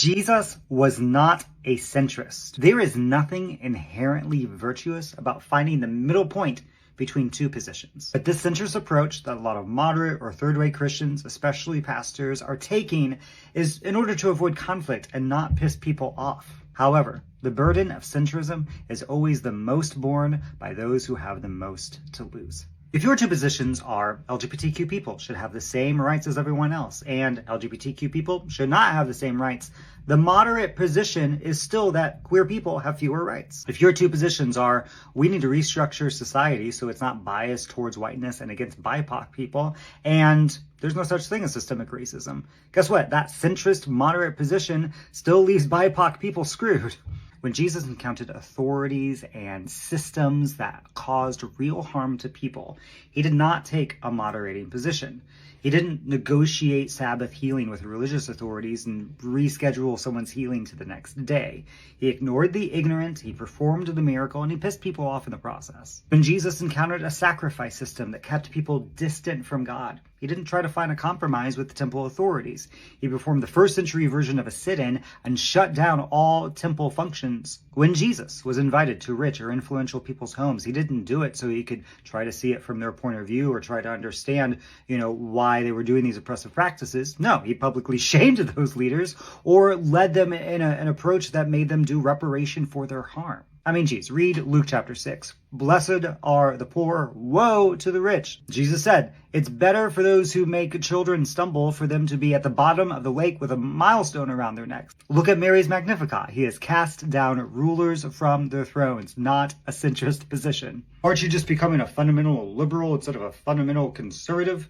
Jesus was not a centrist. There is nothing inherently virtuous about finding the middle point between two positions. But this centrist approach that a lot of moderate or third-way Christians, especially pastors, are taking is in order to avoid conflict and not piss people off. However, the burden of centrism is always the most borne by those who have the most to lose. If your two positions are LGBTQ people should have the same rights as everyone else, and LGBTQ people should not have the same rights, the moderate position is still that queer people have fewer rights. If your two positions are, we need to restructure society so it's not biased towards whiteness and against BIPOC people, and there's no such thing as systemic racism, guess what? That centrist moderate position still leaves BIPOC people screwed. When Jesus encountered authorities and systems that caused real harm to people, he did not take a moderating position. He didn't negotiate Sabbath healing with religious authorities and reschedule someone's healing to the next day. He ignored the ignorant, he performed the miracle, and he pissed people off in the process. When Jesus encountered a sacrifice system that kept people distant from God, he didn't try to find a compromise with the temple authorities. He performed the first century version of a sit-in and shut down all temple functions. When Jesus was invited to rich or influential people's homes, he didn't do it so he could try to see it from their point of view or try to understand, why they were doing these oppressive practices. No, he publicly shamed those leaders or led them in an approach that made them do reparation for their harm. Read Luke chapter 6. Blessed are the poor, woe to the rich. Jesus said, it's better for those who make children stumble for them to be at the bottom of the lake with a milestone around their necks. Look at Mary's Magnificat. He has cast down rulers from their thrones, not a centrist position. Aren't you just becoming a fundamental liberal instead of a fundamental conservative?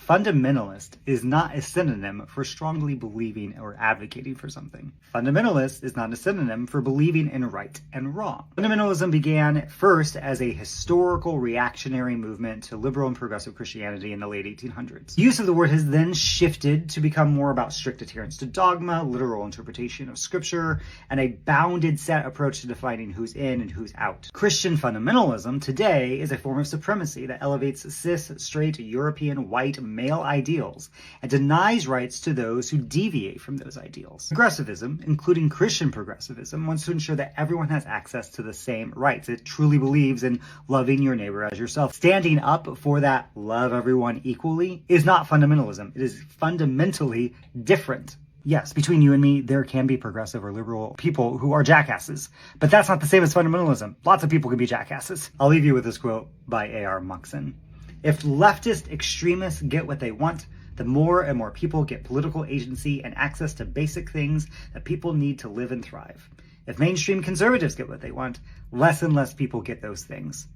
Fundamentalist is not a synonym for strongly believing or advocating for something. Fundamentalist is not a synonym for believing in right and wrong. Fundamentalism began first as a historical reactionary movement to liberal and progressive Christianity in the late 1800s. The use of the word has then shifted to become more about strict adherence to dogma, literal interpretation of scripture, and a bounded set approach to defining who's in and who's out. Christian fundamentalism today is a form of supremacy that elevates cis, straight, European, white, male ideals and denies rights to those who deviate from those ideals. Progressivism, including Christian progressivism, wants to ensure that everyone has access to the same rights. It truly believes in loving your neighbor as yourself. Standing up for that love everyone equally is not fundamentalism. It is fundamentally different. Yes, between you and me, there can be progressive or liberal people who are jackasses, but that's not the same as fundamentalism. Lots of people can be jackasses. I'll leave you with this quote by A.R. Muxon. If leftist extremists get what they want, the more and more people get political agency and access to basic things that people need to live and thrive. If mainstream conservatives get what they want, less and less people get those things.